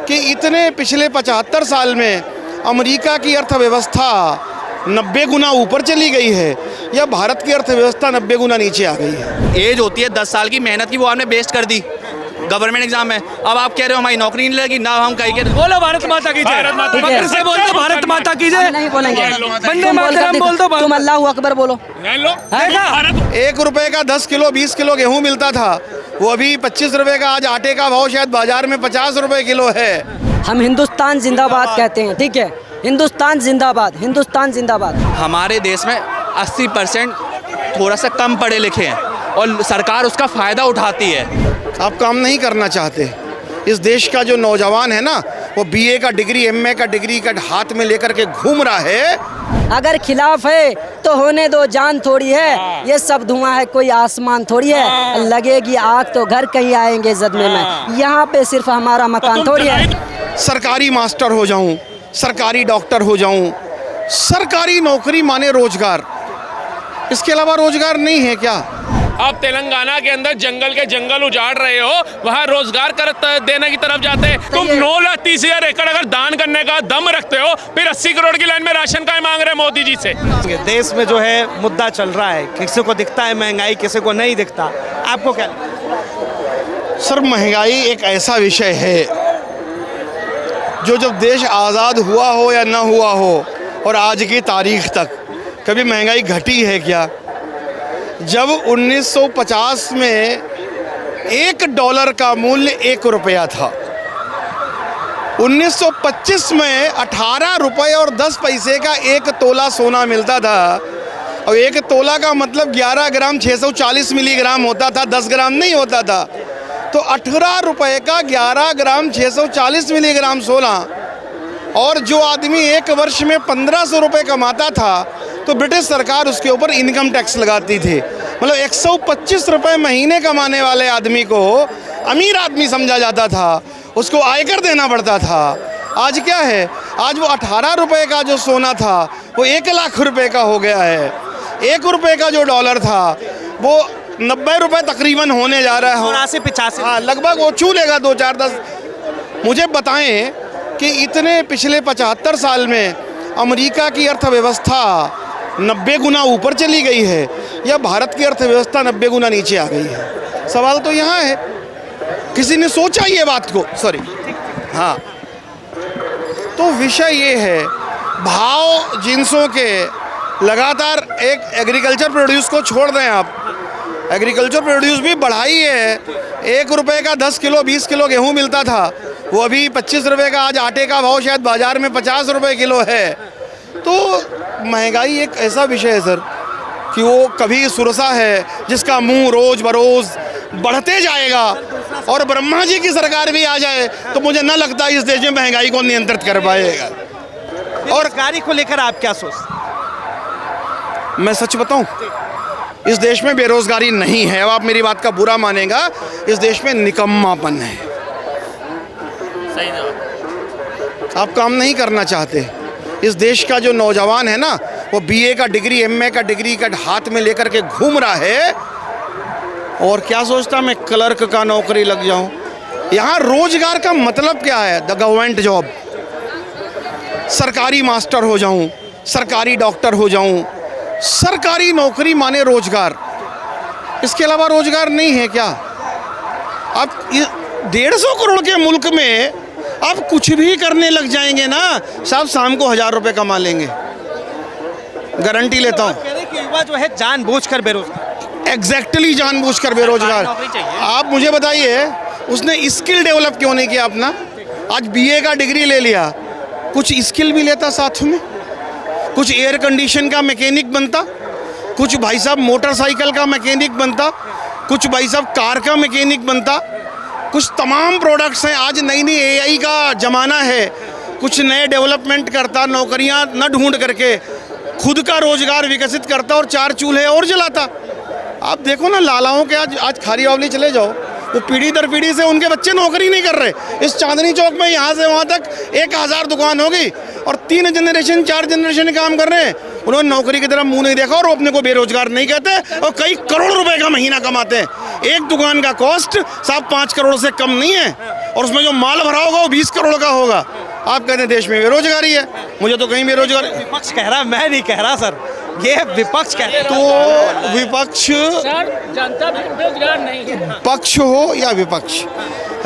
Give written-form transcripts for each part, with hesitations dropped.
कि इतने पिछले 75 साल में अमेरिका की अर्थव्यवस्था 90 गुना ऊपर चली गई है या भारत की अर्थव्यवस्था 90 गुना नीचे आ गई है। एज होती है 10 साल की, मेहनत की वो आपने वेस्ट कर दी। गवर्नमेंट एग्जाम है, अब आप कह रहे हो हमारी नौकरी नहीं लगी ना, हम कहीं के बोलो भारत माता की जय, फक्र से बोल दो भारत माता की जय। नहीं बोलेंगे, वंदे मातरम बोल दो। तुम अल्लाह अकबर बोलो। 1 रुपए का 10 किलो 20 किलो गेहूं मिलता था, वो अभी 25 रुपए का आज आटे का भाव शायद बाजार में 50 रुपए किलो है। हम हिंदुस्तान जिंदाबाद कहते हैं, ठीक है, हिंदुस्तान जिंदाबाद, हिंदुस्तान जिंदाबाद। हमारे देश में 80% थोड़ा सा कम पढ़े लिखे हैं और सरकार उसका फ़ायदा उठाती है। आप काम नहीं करना चाहते। इस देश का जो नौजवान है ना, वो बीए का डिग्री एमए का डिग्री का हाथ में लेकर के घूम रहा है। अगर खिलाफ है तो होने दो, जान थोड़ी है, ये सब धुआं है, कोई आसमान थोड़ी है। लगेगी आग तो घर कहीं आएंगे सदमे में, यहाँ पे सिर्फ हमारा मकान थोड़ी है। सरकारी मास्टर हो जाऊं, सरकारी डॉक्टर हो जाऊं, सरकारी नौकरी माने रोजगार, इसके अलावा रोजगार नहीं है क्या? आप तेलंगाना के अंदर जंगल के जंगल उजाड़ रहे हो, वहाँ रोजगार कर देने की तरफ जाते हैं। तुम 9,30,000 एकड़ अगर दान करने का दम रखते हो, फिर 80 करोड़ की लाइन में राशन का मांग रहे मोदी जी से। देश में जो है मुद्दा चल रहा है, किसी को दिखता है महंगाई, किसी को नहीं दिखता, आपको क्या लगता है? सर, महंगाई एक ऐसा विषय है जो जब देश आज़ाद हुआ हो या ना हुआ हो और आज की तारीख तक कभी महंगाई घटी है क्या? जब 1950 में $1 का मूल्य 1 रुपया था, 1925 में 18 रुपये और 10 पैसे का 1 तोला सोना मिलता था। और 1 तोला का मतलब 11 ग्राम 640 मिलीग्राम होता था, 10 ग्राम नहीं होता था। तो 18 रुपये का 11 ग्राम 640 मिलीग्राम सोना, और जो आदमी एक वर्ष में 1500 रुपये कमाता था तो ब्रिटिश सरकार उसके ऊपर इनकम टैक्स लगाती थी। मतलब 125 रुपये महीने कमाने वाले आदमी को अमीर आदमी समझा जाता था, उसको आयकर देना पड़ता था। आज क्या है? आज वो 18 रुपये का जो सोना था वो 1 लाख रुपए का हो गया है। 1 रुपये का जो डॉलर था वो 90 रुपये तकरीबन होने जा रहा है। 85 हाँ, लगभग वो छू लेगा 2 4 10। मुझे बताएं कि इतने पिछले 75 साल में अमेरिका की अर्थव्यवस्था 90 गुना ऊपर चली गई है या भारत की अर्थव्यवस्था 90 गुना नीचे आ गई है? सवाल तो यहाँ है। किसी ने सोचा ये बात को? सॉरी, हाँ, तो विषय ये है, भाव जिन्सों के लगातार, एक एग्रीकल्चर प्रोड्यूस को छोड़ दें आप, एग्रीकल्चर प्रोड्यूस भी बढ़ाई है। 1 रुपये का 10 किलो 20 किलो गेहूँ मिलता था, वो अभी 25 रुपये का आज आटे का भाव शायद बाजार में 50 रुपये किलो है। तो महंगाई एक ऐसा विषय है सर कि वो कभी सुरसा है जिसका मुंह रोज बरोज बढ़ते जाएगा, और ब्रह्मा जी की सरकार भी आ जाए तो मुझे न लगता इस देश में महंगाई को नियंत्रित कर पाएगा। और बेरोजगारी को लेकर आप क्या सोचते? मैं सच बताऊं, इस देश में बेरोजगारी नहीं है। अब आप मेरी बात का बुरा मानेगा, इस देश में निकम्मापन है। आप काम नहीं करना चाहते। इस देश का जो नौजवान है ना, वो बीए का डिग्री एमए का डिग्री का हाथ में लेकर के घूम रहा है और क्या सोचता मैं क्लर्क का नौकरी लग जाऊं। यहाँ रोजगार का मतलब क्या है? द गवर्नमेंट जॉब, सरकारी मास्टर हो जाऊं, सरकारी डॉक्टर हो जाऊं, सरकारी नौकरी माने रोजगार, इसके अलावा रोजगार नहीं है क्या? आप 150 करोड़ के मुल्क में आप कुछ भी करने लग जाएंगे ना साहब, शाम को 1000 रुपये कमा लेंगे, गारंटी लेता हूँ। कह रहे कि युवा जो है जानबूझकर बेरोजगार, एग्जैक्टली जानबूझकर बेरोजगार। आप मुझे बताइए, उसने स्किल डेवलप क्यों नहीं किया अपना? आज बीए का डिग्री ले लिया, कुछ स्किल भी लेता साथ में, कुछ एयर कंडीशन का मैकेनिक बनता, कुछ भाई साहब मोटरसाइकिल का मैकेनिक बनता, कुछ भाई साहब कार का मैकेनिक बनता, कुछ तमाम प्रोडक्ट्स हैं। आज नई नई एआई का ज़माना है, कुछ नए डेवलपमेंट करता, नौकरियां न ढूंढ करके खुद का रोजगार विकसित करता और 4 चूल्हे और जलाता। आप देखो ना, लालाओं के आज खारी बावली चले जाओ, वो पीढ़ी दर पीढ़ी से उनके बच्चे नौकरी नहीं कर रहे। इस चांदनी चौक में यहाँ से वहाँ तक 1000 दुकान होगी और 3 जनरेशन 4 जनरेशन काम कर रहे हैं। उन्होंने नौकरी की तरफ मुंह नहीं देखा और वो अपने को बेरोजगार नहीं कहते और कई करोड़ रुपए का महीना कमाते हैं। एक दुकान का कॉस्ट साहब 5 करोड़ से कम नहीं है और उसमें जो माल भरा होगा वो 20 करोड़ का होगा। आप कहते हैं देश में बेरोजगारी है, मुझे तो कहीं बेरोजगारी। विपक्ष कह रहा है, मैं नहीं कह रहा सर, ये विपक्ष कह रहा है। तो विपक्ष, जनता बेरोजगार नहीं है। पक्ष हो या विपक्ष,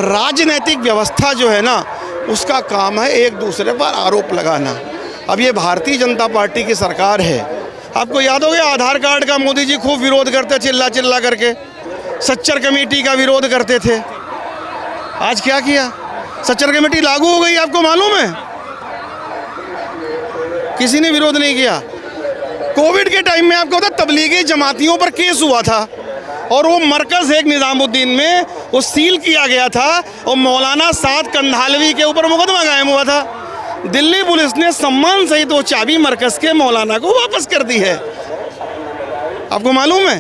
राजनीतिक व्यवस्था जो है ना उसका काम है एक दूसरे पर आरोप लगाना। अब ये भारतीय जनता पार्टी की सरकार है, आपको याद हो गया आधार कार्ड का मोदी जी खूब विरोध करते, चिल्ला चिल्ला करके सच्चर कमेटी का विरोध करते थे। आज क्या किया, सच्चर कमेटी लागू हो गई, आपको मालूम है? किसी ने विरोध नहीं किया। कोविड के टाइम में आपको पता तबलीगी जमातियों पर केस हुआ था और वो मरकज़ एक निज़ामुद्दीन में वो सील किया गया था और मौलाना साद कंधालवी के ऊपर मुकदमा कायम हुआ था। दिल्ली पुलिस ने सम्मान सहित वो चाबी मरकज़ के मौलाना को वापस कर दी है, आपको मालूम है?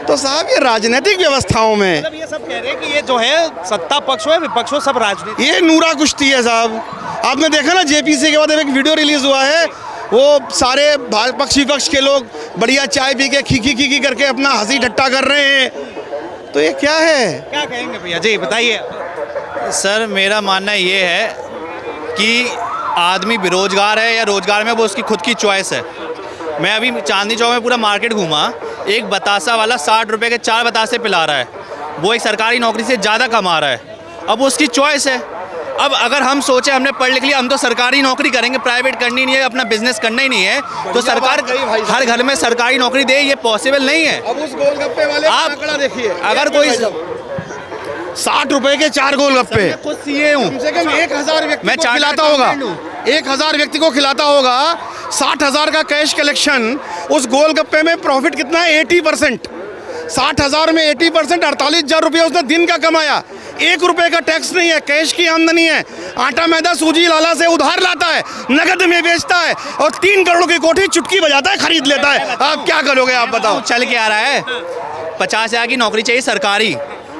तो साहब ये राजनीतिक व्यवस्थाओं में मतलब ये सब कह रहे हैं कि ये जो है सत्ता पक्ष हो या विपक्ष हो, सब राजनीति। ये नूरा कुश्ती है साहब। आपने देखा ना जेपीसी के बाद एक वीडियो रिलीज हुआ है, वो सारे पक्ष विपक्ष के लोग बढ़िया चाय पी के खी करके अपना हंसी ठट्टा कर रहे हैं। तो ये क्या है? क्या कहेंगे भैया जी, बताइए। सर मेरा मानना ये है कि आदमी बेरोजगार है या रोजगार में, वो उसकी खुद की चॉइस है। मैं अभी चांदनी चौक में पूरा मार्केट घूमा, एक बतासा वाला 60 रुपए के 4 बतासे पिला रहा है, वो एक सरकारी नौकरी से ज़्यादा कमा रहा है। अब उसकी चॉइस है। अब अगर हम सोचें हमने पढ़ लिख लिया, हम तो सरकारी नौकरी करेंगे, प्राइवेट करनी नहीं है, अपना बिजनेस करना ही नहीं है, तो सरकार हर घर में सरकारी नौकरी दे, ये पॉसिबल नहीं है। अब उस गोलगप्पे वाले आप आंकड़ा देखिए, अगर कोई 60 रुपए के 4 गोलगप्पे, खुद सीए हूँ, कम से कम 1000 व्यक्ति मैं को चार्टर्ड खिलाता होगा, अकाउंटेंट 1000 व्यक्ति को खिलाता होगा। 60,000 का कैश कलेक्शन, उस गोलगप्पे में प्रॉफिट कितना है? 80%। 60,000 में 80%, 48,000 रुपये उसने दिन का कमाया। 1 रुपये का टैक्स नहीं है, कैश की आमदनी है। आटा मैदा सूजी लाला से उधार लाता है, नगद में बेचता है और 3 करोड़ की कोठी चुटकी बजाता है, खरीद लेता है। आप क्या करोगे, आप बताओ? चल के आ रहा है 50,000 की नौकरी चाहिए सरकारी,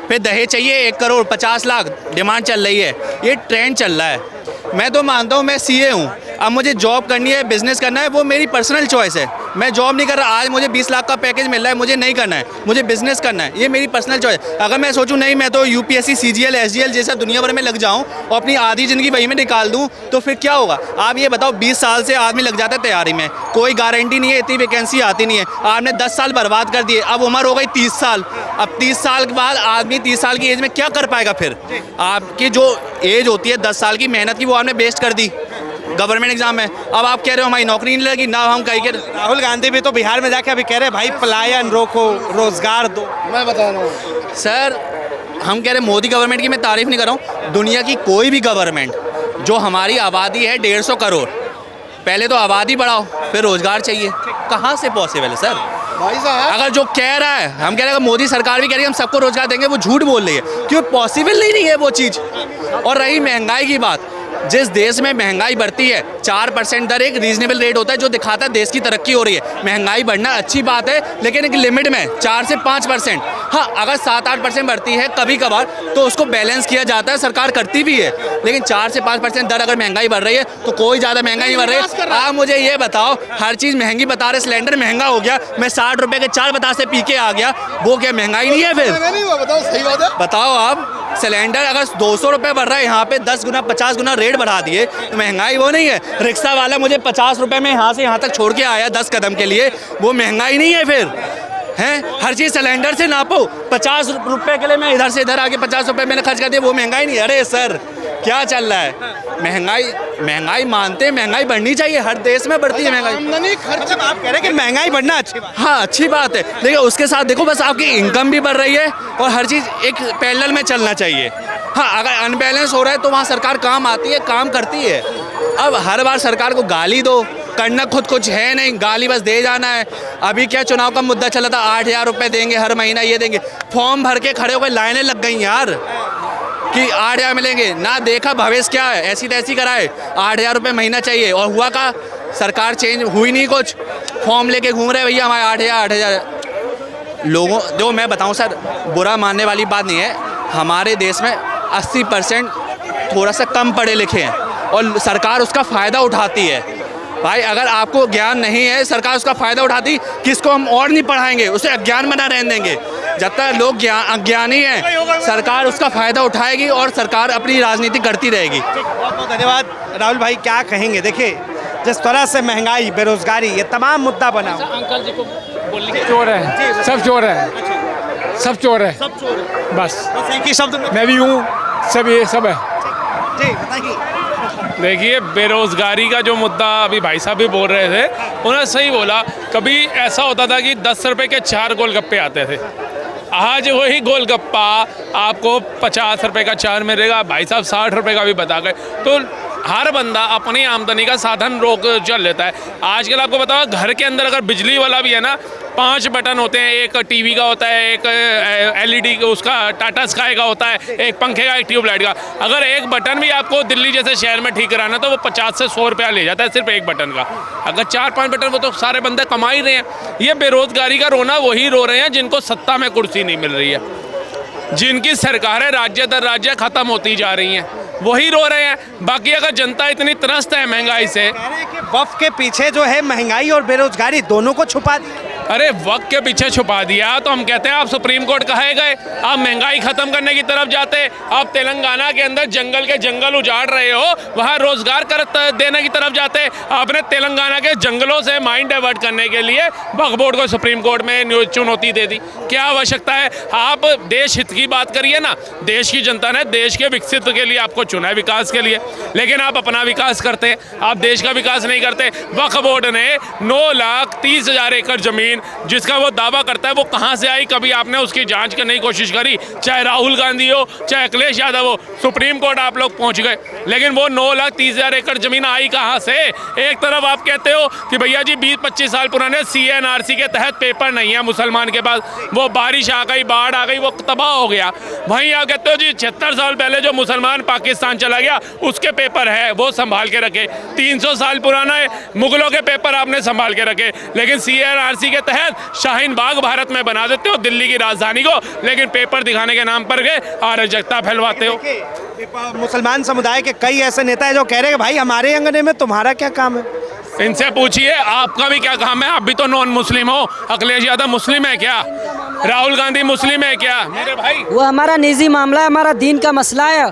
फिर दहेज चाहिए 1 करोड़ 50 लाख डिमांड चल रही है, ये ट्रेंड चल रहा है। मैं तो मानता हूँ मैं सीए हूँ, अब मुझे जॉब करनी है, बिजनेस करना है, वो मेरी पर्सनल चॉइस है। मैं जॉब नहीं कर रहा, आज मुझे 20 लाख का पैकेज मिल रहा है, मुझे नहीं करना है, मुझे बिजनेस करना है, ये मेरी पर्सनल चॉइस। अगर मैं सोचूं नहीं मैं तो यूपीएससी सीजीएल एसजीएल जैसा दुनिया भर में लग जाऊं और अपनी आधी ज़िंदगी वही में निकाल दूं, तो फिर क्या होगा? आप ये बताओ, 20 साल से आदमी लग जाता है तैयारी में, कोई गारंटी नहीं है, इतनी वैकेंसी आती नहीं है। आपने 10 साल बर्बाद कर दिए, अब उम्र हो गई 30 साल। अब 30 साल के बाद आदमी 30 साल की एज में क्या कर पाएगा? फिर आपकी जो एज होती है 10 साल की मेहनत की, वो आपने वेस्ट कर दी गवर्नमेंट एग्जाम में। अब आप कह रहे हो हमारी नौकरी नहीं लगी ना, हम कहीं के। राहुल गांधी भी तो बिहार में जाके अभी कह रहे हैं भाई पलायन रोको, रोजगार दो। मैं बता रहा हूँ सर, हम कह रहे हैं मोदी गवर्नमेंट की मैं तारीफ नहीं कर रहा हूँ, दुनिया की कोई भी गवर्नमेंट, जो हमारी आबादी है 150 करोड़, पहले तो आबादी बढ़ाओ फिर रोजगार चाहिए, कहाँ से पॉसिबल है सर? भाई साहब, अगर जो कह रहा है, हम कह रहे हैं मोदी सरकार भी कह रही है हम सबको रोजगार देंगे, वो झूठ बोल रही है, क्यों? पॉसिबल नहीं है वो चीज़। और रही महंगाई की बात, जिस देश में महंगाई बढ़ती है 4% दर एक रीजनेबल रेट होता है, जो दिखाता है देश की तरक्की हो रही है। महंगाई बढ़ना अच्छी बात है, लेकिन एक लिमिट में 4 से 5%। हाँ, अगर 7-8% बढ़ती है कभी कभार तो उसको बैलेंस किया जाता है, सरकार करती भी है, लेकिन 4 से 5% दर अगर महंगाई बढ़ रही है तो कोई ज़्यादा महंगाई नहीं बढ़ रही है। आप मुझे ये बताओ, हर चीज़ महंगी बता रहे, सिलेंडर महंगा हो गया, मैं 60 रुपये के 4 बतासे पी के आ गया, वो क्या महंगाई नहीं है? फिर नहीं हुआ, बताओ, सही बात है। बताओ आप, सिलेंडर अगर 200 रुपये बढ़ रहा है, यहाँ पे 10 गुना 50 गुना रेट बढ़ा दिए, तो महंगाई वो नहीं है? रिक्शा वाला मुझे 50 रुपये में यहाँ से यहाँ तक छोड़ के आया 10 कदम के लिए, वो महंगाई नहीं है? फिर हैं, हर चीज़ सिलेंडर से नापो, 50 रुपये के लिए मैं इधर से इधर आके 50 रुपये मैंने खर्च कर दिया, वो महंगाई नहीं? अरे सर, क्या चल रहा है? महंगाई मानते हैं, महंगाई बढ़नी चाहिए, हर देश में बढ़ती है महंगाई। आमदनी खर्च, मतलब आप कह रहे हैं कि महंगाई बढ़ना अच्छी बात। हाँ, अच्छी बात है, लेकिन उसके साथ देखो बस आपकी इनकम भी बढ़ रही है और हर चीज़ एक पैरेलल में चलना चाहिए। हाँ, अगर अनबैलेंस हो रहा है तो वहाँ सरकार काम आती है, काम करती है। अब हर बार सरकार को गाली दो, करना खुद कुछ है नहीं, गाली बस दे जाना है। अभी क्या चुनाव का मुद्दा चला था, 8,000 रुपये देंगे हर महीना, ये देंगे, फॉर्म भर के खड़े हो गए, लाइनें लग गई यार कि 8,000 मिलेंगे, ना देखा भविष्य क्या है, ऐसी तैसी कराए, 8,000 रुपये महीना चाहिए, और हुआ का सरकार चेंज हुई नहीं, कुछ फॉर्म लेके घूम रहे भैया हमारे 8,000 लोगों। जो मैं बताऊं सर, बुरा मानने वाली बात नहीं है, हमारे देश में 80% थोड़ा सा कम पढ़े लिखे हैं और सरकार उसका फ़ायदा उठाती है। भाई अगर आपको ज्ञान नहीं है, सरकार उसका फ़ायदा उठाती, किसको हम और नहीं पढ़ाएंगे, उसे अज्ञान बना रहने देंगे। जब तक लोग अज्ञानी हैं सरकार उसका फ़ायदा उठाएगी और सरकार अपनी राजनीति करती रहेगी। बहुत बहुत धन्यवाद राहुल भाई। क्या कहेंगे, देखिए जिस तरह से महंगाई, बेरोजगारी, ये तमाम मुद्दा बना हुआ। अंकल जी को बोलिए। चोर है, सब चोर है, सब चोर है, सब चोर है। बस बस एक ही शब्द में मैं भी हूँ, सब ये सब है। जी बताइए। देखिए, बेरोजगारी का जो मुद्दा अभी भाई साहब भी बोल रहे थे, उन्होंने सही बोला। कभी ऐसा होता था कि 10 रुपए के 4 गोलगप्पे आते थे, आज वही गोलगप्पा आपको 50 रुपए का 4 मिलेगा। भाई साहब 60 रुपए का भी बता गए। तो हर बंदा अपनी आमदनी का साधन रोक चल लेता है। आजकल आपको बताओ, घर के अंदर अगर बिजली वाला भी है ना, 5 बटन होते हैं। एक टीवी का होता है, एक LED उसका टाटा स्काई का होता है, एक पंखे का, एक ट्यूबलाइट का। अगर एक बटन भी आपको दिल्ली जैसे शहर में ठीक कराना तो वो 50 से 100 रुपया ले जाता है सिर्फ एक बटन का। अगर 4-5 बटन, वो तो सारे बंदे कमा ही रहे हैं। ये बेरोजगारी का रोना वही रो रहे हैं जिनको सत्ता में कुर्सी नहीं मिल रही है, जिनकी सरकारें राज्य दर राज्य खत्म होती जा रही हैं, वही रो रहे हैं। बाकी अगर जनता इतनी त्रस्त है महंगाई से, कह रहे हैं कि वक्त के पीछे जो है महंगाई और बेरोजगारी दोनों को छुपा दिया। अरे वक्त के पीछे छुपा दिया तो हम कहते हैं आप सुप्रीम कोर्ट कहे गए, आप महंगाई खत्म करने की तरफ जाते, आप तेलंगाना के अंदर जंगल के जंगल उजाड़ रहे हो, वहाँ रोजगार देने की तरफ जाते। आपने तेलंगाना के जंगलों से माइंड डाइवर्ट करने के लिए वक्फ बोर्ड को सुप्रीम कोर्ट में चुनौती दे दी। क्या आवश्यकता है? आप देश हित की बात करिए ना। देश की जनता ने देश के विकसित के लिए आपको चुना है, विकास के लिए, लेकिन आप अपना विकास करते हैं, आप देश का विकास नहीं करते। वक्फ बोर्ड ने 9,30,000 एकड़ जमीन जिसका वो दावा करता है, वो कहां से आई? कभी आपने उसकी जांच करने की कोशिश करी? चाहे राहुल गांधी हो, चाहे अखिलेश यादव हो, सुप्रीम कोर्ट आप लोग पहुंच गए, लेकिन वो 9,30,000 एकड़ जमीन आई कहां से? एक तरफ आप कहते हो कि भैया जी 20-25 साल पुराने CNRC के तहत पेपर नहीं है मुसलमान के पास, वो बारिश आ गई, बाढ़ आ गई, वो तबाह हो गया। वहीं आप कहते हो जी 76 साल पहले जो मुसलमान पाकिस्तान चला गया उसके पेपर है, वो संभाल के रखे। 300 साल पुराना मुगलों के पेपर आपने संभाल के रखे, लेकिन CNRC के तहत शाहीन बाग भारत में बना देते हो, दिल्ली की राजधानी को, लेकिन पेपर दिखाने के नाम पर गए अराजकता फैलवाते हो। मुसलमान समुदाय के कई ऐसे नेता हैं जो कह रहे हैं भाई हमारे अंगने में तुम्हारा क्या काम है। इनसे पूछिए आपका भी क्या काम है? आप भी तो नॉन मुस्लिम हो। अखिलेश यादव मुस्लिम है क्या? राहुल गांधी मुस्लिम है क्या? मेरे भाई, वो हमारा निजी मामला है, हमारा दीन का मसला है।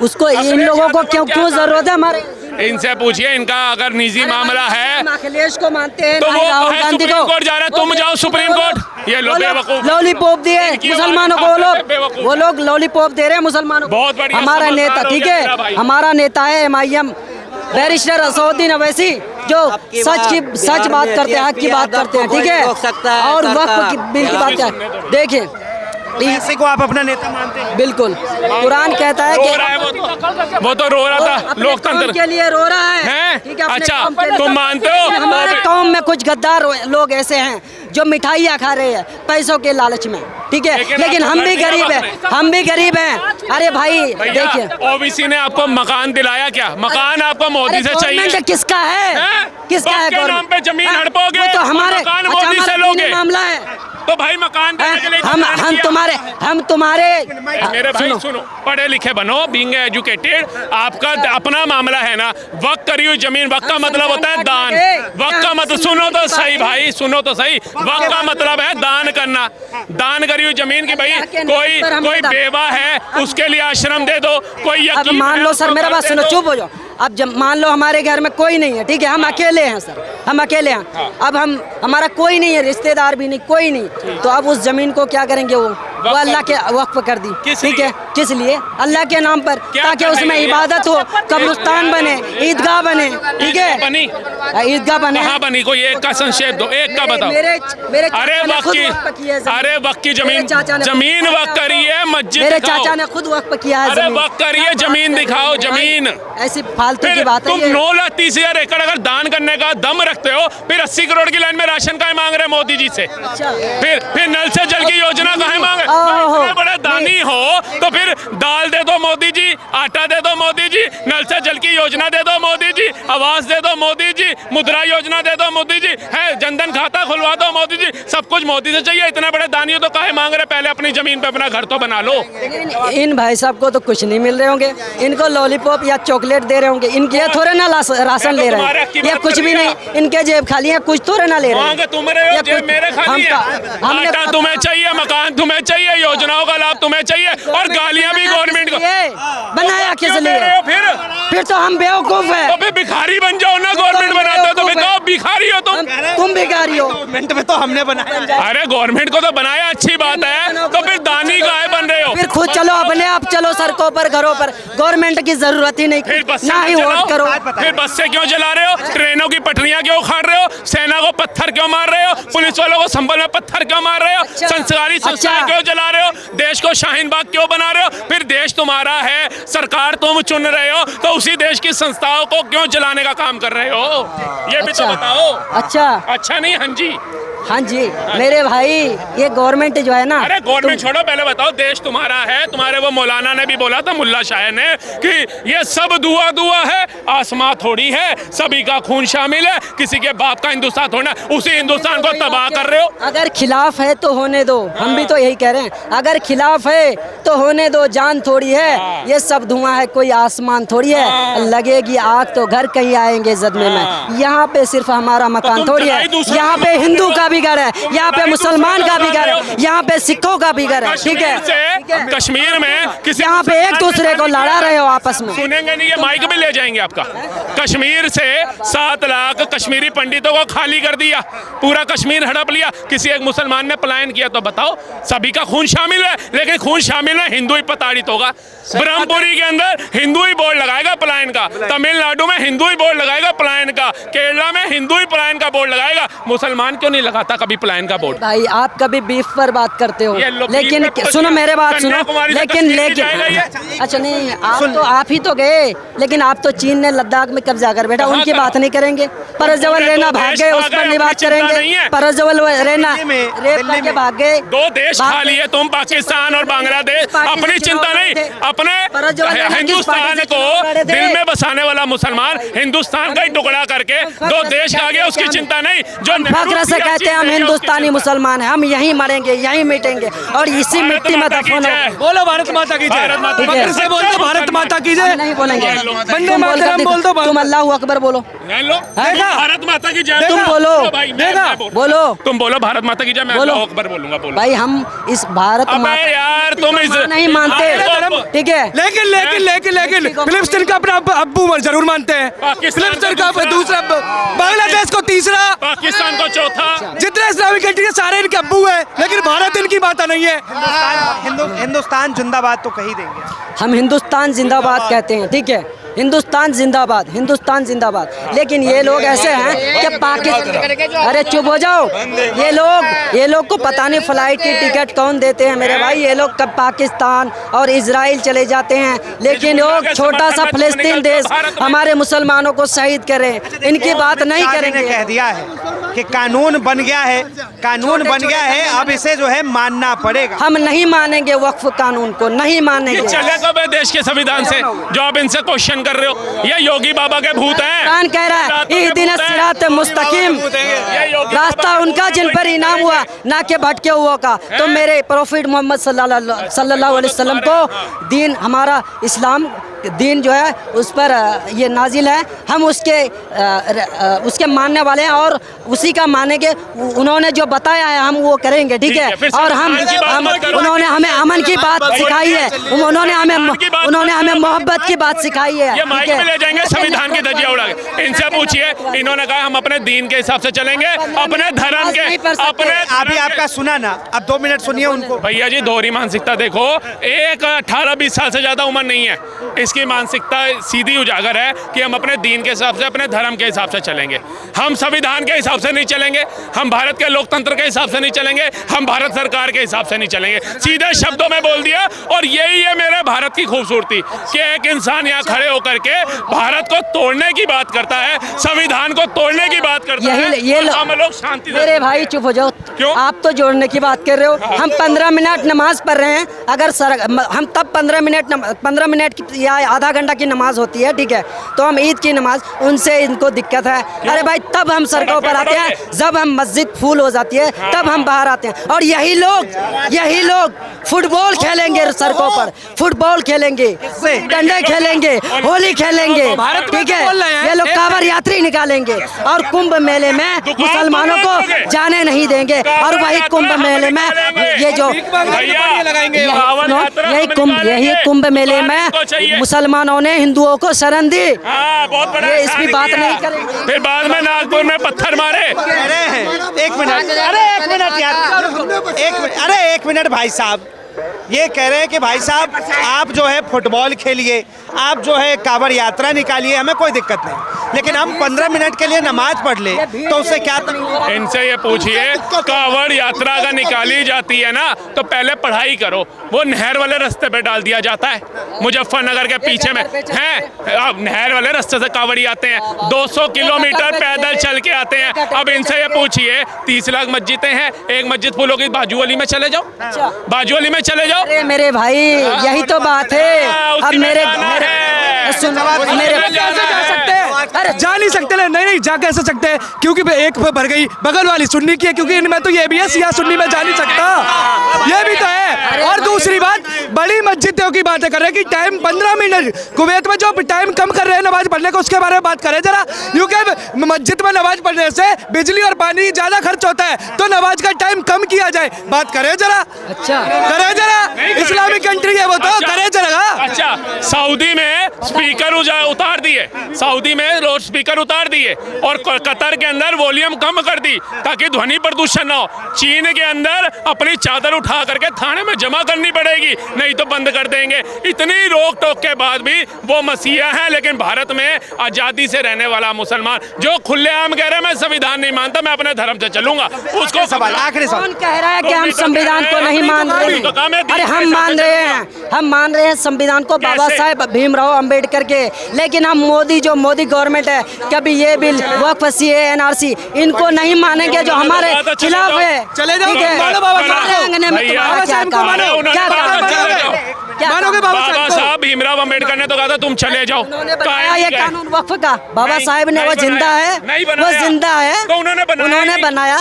उसको इन लोगों को क्यों जरूरत है? हमारे इनसे पूछिए, इनका अगर निजी मामला है हम अखिलेश को मानते हैं तो ना वो राहुल गांधी सुप्रीम को। कोर्ट जा रहा है, तुम जाओ सुप्रीम कोर्ट। ये लो बेवकूफ, लॉलीपॉप दिए मुसलमानों को, वो लोग लॉलीपॉप दे रहे हैं मुसलमानों को। बहुत बढ़िया, हमारा नेता, ठीक है, हमारा नेता है MIM बैरिस्टर असदुद्दीन अवैसी, जो सच बात करते हैं, हक की बात करते हैं, ठीक है, और वक्फ की बिल की बात कर। देखिए इसी को आप अपना नेता मानते हैं? बिल्कुल, कुरान कहता है रो रहा है कि वो तो रो रहा था लोकतंत्र के लिए रो रहा है, हैं? ठीक है, अपने अच्छा, कौम के लिए। तुम मानते हो? हमारे कौम में कुछ गद्दार लोग ऐसे हैं जो मिठाइयाँ खा रहे हैं पैसों के लालच में, ठीक है, लेकिन हम भी गरीब हैं, हम भी गरीब हैं। अरे भाई देखिए, OBC ने आपको मकान दिलाया क्या? मकान आपको मोदी से चाहिए? गवर्नमेंट किसका है? किसका है? के नाम पे जमीन हड़पोगे, वो तो हमारे मकान मोदी से लोगे। मामला है तो भाई मकान देने के लिए हम तुम्हारे मेरे भाई सुनो, पढ़े लिखे बनो, बीइंग एजुकेटेड, आपका अपना मामला है ना। वक्त करी हुई जमीन, वक्त का मतलब होता है दान। वक्त का मतलब, सुनो तो सही भाई, सुनो तो सही, वक्त का मतलब है दान करना। दान करी हुई जमीन की भाई, कोई बेवा है उसके लिए आश्रम दे दो, कोई अब मान लो सर, मेरा बात सुनो, चुप हो जाओ। अब जब मान लो हमारे घर में कोई नहीं है, ठीक है, हम अकेले हैं सर, हम अकेले हैं। अब हमारा कोई नहीं है, रिश्तेदार भी नहीं, कोई नहीं, तो अब उस जमीन को क्या करेंगे? वो अल्लाह के वक्फ कर दी, ठीक है। किस लिए? अल्लाह के नाम पर, ताकि उसमें इबादत हो, कब्रिस्तान बने, ईदगाह बने, ठीक है, ईदगाह बने। कहाँ बनी? कोई एक का संक्षेप दो, एक का बताओ। मेरे अरे वक्त की जमीन वक्त करी है, मस्जिद मेरे चाचा ने खुद वक्फ किया है। अरे वक्त करी है, जमीन दिखाओ, जमीन। ऐसी फालतू की बात है। तुम 9,30,000 एकड़ अगर दान करने का दम रखते हो, फिर 80 करोड़ की लाइन में राशन का मांग रहे मोदी जी से। फिर नल से जल की योजना कहाँ मांगे? इतने बड़े दानी हो तो फिर दाल दे दो मोदी जी, आटा दे दो मोदी जी, नल से जल की योजना दे दो मोदी जी, आवास दे दो मोदी जी, मुद्रा योजना दे दो मोदी जी, है जनधन खाता खुलवा दो मोदी जी, सब कुछ मोदी से चाहिए। इतने बड़े दानियों तो काहे मांग रहे, पहले अपनी जमीन पे अपना घर तो बना लो। इन भाई साहब को तो कुछ नहीं मिल रहे होंगे, इनको लॉलीपॉप या चॉकलेट दे रहे होंगे, इनके ये थोड़े ना राशन ले रहे हैं, ये कुछ भी नहीं, इनके जेब खाली है, कुछ थोड़े ना ले रहे हैं। तुम रहे हो, जेब मेरे खाली है। आटा तुम्हें चाहिए, मकान तुम्हें चाहिए, योजनाओं का लाभ तुम्हें चाहिए, और गालियां भी गवर्नमेंट को। बनाया किस लिए? फिर तो हम बेवकूफ है। तो फिर भिखारी बन जाओ ना, गवर्नमेंट बनाते हो तो फिर तो भिखारी हो तुम भिखारी हो। गवर्नमेंट में तो हमने बनाया। अरे गवर्नमेंट को तो बनाया, अच्छी बात है, तो फिर दानी गाय बन रहे हो। फिर खुद चलो, अपने आप चलो सड़कों पर, घरों पर, गवर्नमेंट की जरूरत ही नहीं, फिर बस ना ही वोट करो। फिर बस से क्यों जला रहे हो, ट्रेनों की पटरियां क्यों उखाड़ रहे हो, सेना को पत्थर क्यों मार रहे हो, पुलिस वालों को संभल में पत्थर क्यों मार रहे हो, संस्कारी संस्थाएं क्यों जला रहे हो, देश को शाहीन बाग क्यों बना रहे हो? फिर देश तुम्हारा है, सरकार तुम चुन रहे हो, तो उसी देश की संस्थाओं को क्यों जलाने का काम कर रहे हो? ये भी तो बताओ। अच्छा नहीं, हाँ जी, हाँ जी मेरे भाई, ये गवर्नमेंट जो है ना, अरे गवर्नमेंट छोड़ो, पहले बताओ देश तुम्हारा है। तुम्हारे वो मौलाना ने भी बोला था, मुल्ला शाह ने, कि ये सब दुआ दुआ है, आसमां थोड़ी है, सभी का खून शामिल है, किसी के बाप का हिंदुस्तान थोड़ा, उसी हिंदुस्तान को तबाह कर रहे हो। अगर खिलाफ है तो होने दो, हम भी तो यही कह रहे हैं, अगर खिलाफ है तो होने दो, जान थोड़ी है, ये सब धुआं है, कोई आसमान थोड़ी है, लगेगी आग तो घर कहीं आएंगे सदमे में। यहाँ पे सिर्फ हमारा मकान थोड़ी है, यहाँ पे हिंदू का भी घर है, यहाँ पे मुसलमान का भी घर है, यहाँ पे सिखों का भी घर है, ठीक है? कश्मीर में किसी यहाँ पे एक दूसरे को लड़ा रहे हो आपस में। सुनेंगे नहीं, ये माइक भी ले जाएंगे आपका। कश्मीर से 7 लाख कश्मीरी पंडितों को खाली कर दिया, पूरा कश्मीर हड़प लिया, किसी एक मुसलमान ने पलायन किया, तो बताओ सभी का खून शामिल है, लेकिन खून शामिल है, हिंदू ही प्रताड़ित होगा। ब्रह्मपुरी के अंदर हिंदू ही बोर्ड लगाएगा पलायन का, तमिलनाडु में हिंदू ही बोर्ड लगाएगा पलायन का, केरला में हिंदू ही पलायन का बोर्ड लगाएगा, मुसलमान क्यों नहीं लगाता कभी पलायन का बोर्ड? भाई आप कभी बीफ पर बात करते हो, लेकिन सुनो मेरे बात सुनो, लेकिन अच्छा नहीं, आप ही तो गए, लेकिन आप तो चीन ने लद्दाख में कब्जा कर बैठा, उनकी बात नहीं करेंगे। परजवल रैना भाग गए, उस पर नहीं बात करेंगे। परजवल रैना रेप करके भाग गए। 2 देश खा लिए तुम, पाकिस्तान और बांग्लादेश, अपनी चिंता नहीं, अपने हिंदुस्तान को दिल में बसाने वाला मुसलमान, हिंदुस्तान का ही टुकड़ा करके 2 देश खा गया, उसकी चिंता नहीं। जो फख्र से कहते हैं हम हिंदुस्तानी मुसलमान हैं, हम यहीं मरेंगे, यहीं मिटेंगे, और इसी मिट्टी में दफन होंगे। बोलो भारत माता की जय, फख्र से बोल दो भारत माता की जय। नहीं बोलेंगे, वंदे मातरम बोल दो, तुम अल्लाह अकबर बोलो, भारत माता की जय तुम बोलो, बोलो, तुम बोलो भारत माता की जय, मैं अल्लाह अकबर बोलूंगा। बोलो भाई, हम इस भारत माता यार तुम नहीं मानते, ठीक है? लेकिन फिलिस्तीन का अपना अब्बू जरूर मानते हैं, फिलिस्तीन का दूसरा, बांग्लादेश को तीसरा, पाकिस्तान को चौथा, जितने इस्लामिक कंट्री सारे इनके अब्बू है, लेकिन भारत इनकी माता नहीं है। हिंदुस्तान जिंदाबाद तो कही देंगे। हम हिंदुस्तान जिंदाबाद कहते हैं, ठीक है? हिंदुस्तान जिंदाबाद, हिंदुस्तान जिंदाबाद। लेकिन ये लोग ऐसे हैं कि पाकिस्तान, अरे चुप हो जाओ, ये लोग को पता नहीं फ्लाइट की टिकट कौन देते हैं मेरे भाई। ये लोग कब पाकिस्तान और इजराइल चले जाते हैं, लेकिन लोग छोटा सा फिलिस्तीन देश हमारे मुसलमानों को शहीद करें, इनकी बात नहीं करेंगे। कह दिया है कि कानून बन गया है, कानून बन गया है, अब इसे जो है मानना पड़ेगा। हम नहीं मानेंगे वक्फ कानून को, नहीं मानेंगे। चले कब है देश के संविधान से जो आप इनसे क्वेश्चन कर रहे हो? ये योगी बाबा के भूत हैं। कुरान कह रहा है इहदिना सिरात मुस्तकीम, रास्ता उनका जिन पर इनाम हुआ, ना के भटके हुआ का। तो मेरे प्रॉफिट मोहम्मद सल्लल्लाहु अलैहि वसल्लम को दीन, हमारा इस्लाम दीन जो है उस पर ये नाजिल है, हम उसके मानने वाले हैं और उसी का मानेंगे। उन्होंने जो बताया है हम वो करेंगे, ठीक है? और हम उन्होंने हमें अमन की बात सिखाई है, उन्होंने हमें मोहब्बत की बात सिखाई है। ये माइक में ले जाएंगे, संविधान की धज्जियां उड़ा के। इनसे पूछिए, इन्होंने कहा हम अपने दीन के हिसाब से चलेंगे, अपने धर्म के, अपने। अभी आपका सुना ना, अब 2 मिनट सुनिए उनको। भैया जी, दोहरी मानसिकता देखो, एक 18-20 साल से ज्यादा उम्र नहीं है, इसकी मानसिकता सीधी उजागर है कि हम अपने दीन के हिसाब से, अपने धर्म के हिसाब से चलेंगे। हम संविधान के हिसाब से नहीं चलेंगे, हम भारत के लोकतंत्र के हिसाब से नहीं चलेंगे, हम भारत सरकार के हिसाब से नहीं चलेंगे। सीधे शब्दों में बोल दिया। और यही है मेरे भारत की खूबसूरती कि एक इंसान यहाँ खड़े होकर के भारत को तोड़ने की बात करता है, संविधान को तोड़ने की बात करता है। ये हम लोग शांति से। मेरे भाई चुप हो जाओ, क्यों? आप तो जोड़ने की बात कर रहे हो। हम 15 मिनट नमाज पढ़ रहे हैं, अगर हम तब 15 मिनट की या आधा घंटा की नमाज होती है, ठीक है, तो हम ईद की नमाज, उनसे इनको दिक्कत है। अरे भाई तब हम सड़कों पर आते हैं जब हम मस्जिद फुल हो जाती है, तब हम बाहर आते हैं। और यही लोग फुटबॉल खेलेंगे सड़कों पर, फुटबॉल खेलेंगे, डंडे खेलेंगे, होली खेलेंगे, ठीक है, ये लोग कांवड़ यात्री निकालेंगे और कुंभ मेले में मुसलमानों को जाने नहीं देंगे। और वही कुंभ मेले में ये जो यही कुंभ मेले में मुसलमानों ने हिंदुओं को शरण दी, ये इसकी बात नहीं करेंगे। फिर बाद में नागपुर में पत्थर मारे। कह रहे हैं, एक मिनट, अरे एक मिनट यार, अरे एक मिनट भाई साहब, ये कह रहे हैं कि भाई साहब आप जो है फुटबॉल खेलिए, आप जो है कांवड़ यात्रा निकालिए, हमें कोई दिक्कत नहीं, लेकिन हम 15 मिनट के लिए नमाज पढ़ ले तो उससे क्या इनसे ये पूछिए, कांवड़ यात्रा अगर निकाली जाती है ना तो पहले पढ़ाई करो। वो नहर वाले रास्ते पे डाल दिया जाता है, मुजफ्फरनगर के पीछे में है, अब नहर वाले रास्ते से कांवड़ी आते हैं, 200 किलोमीटर पैदल चल के आते हैं। अब इनसे ये पूछिए, 30 लाख मस्जिदें हैं, एक मस्जिद फुल होगी, बाजू वाली में चले जाओ, बाजू वाली में चले जाओ। अरे मेरे भाई यही तो बात है। अब मेरे जा नहीं सकते, नहीं जा कैसे सकते हैं, क्योंकि एक पे भर गई बगल वाली सुन्नी की है, क्योंकि इनमें तो ये भी है सिया सुन्नी में जा नहीं सकता, ये भी तो है। और दूसरी बात, बड़ी मस्जिदों की बातें कर रहे हैं कि टाइम 15 मिनट, कुवैत में जो टाइम कम कर रहे हैं नमाज पढ़ने को, उसके बारे में बात करें जरा। क्योंकि मस्जिद में नमाज पढ़ने से बिजली और पानी ज्यादा खर्च होता है, तो नमाज का टाइम कम किया जाए, बात करें जरा। अच्छा करें जरा, इस्लामिक कंट्री है वो, तो करें जरा। अच्छा, सऊदी में स्पीकर उतार दिए, सऊदी में लाउड स्पीकर उतार दिए, और कतर के अंदर वॉल्यूम कम कर दी ताकि ध्वनि प्रदूषण ना हो। चीन के अंदर अपनी चादर उठा करके थाने में जमा करनी पड़ेगी, नहीं तो बंद कर देंगे। इतनी रोक टोक के बाद भी वो मसीहा है, लेकिन भारत में आजादी से रहने वाला मुसलमान जो खुलेआम कह रहे हैं मैं संविधान नहीं मानता, मैं अपने धर्म से चलूंगा, उसको सवाल आखिरी सवाल। कौन कह रहा है कि हम संविधान को नहीं मान रहे हैं? अरे हम मान रहे हैं, हम मान रहे हैं संविधान को, बाबा साहेब भीमराव अंबेडकर के। लेकिन हम जो मोदी गवर्नमेंट है, कभी ये बिल वक्फ सीए एनआरसी इनको नहीं मानेंगे जो हमारे खिलाफ है। चले जाओ, मानो बाबा साहब को, मानोगे बाबा साहब भीमराव अंबेडकर ने तो कहा था तुम चले जाओ। ये कानून वक्फ का बाबा साहेब ने, वो जिंदा है, वो जिंदा है, उन्होंने बनाया,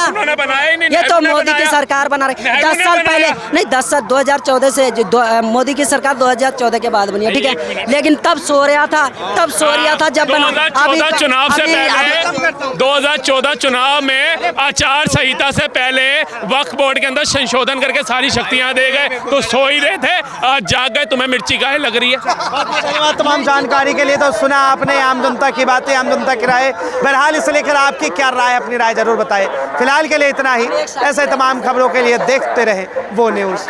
ये तो मोदी की सरकार बना रही। 10 साल पहले नहीं, 2014 से मोदी की सरकार 2014 के बाद बनी है, ठीक है, लेकिन तब सो रहा था जब 2014 चुनाव से पहले, 2014 चुनाव में आचार संहिता से पहले वक्फ बोर्ड के अंदर संशोधन करके सारी शक्तियां दे गए, तो सो ही रहे थे, आज जाग गए। तुम्हें मिर्ची काहे लग रही है? धन्यवाद तमाम जानकारी के लिए। तो सुना आपने आम जनता की बातें, आम जनता की राय। बहरहाल इसे लेकर आपकी क्या राय, अपनी राय जरूर बताएं। फिलहाल के लिए इतना ही। ऐसे तमाम खबरों के लिए देखते रहे वो न्यूज़।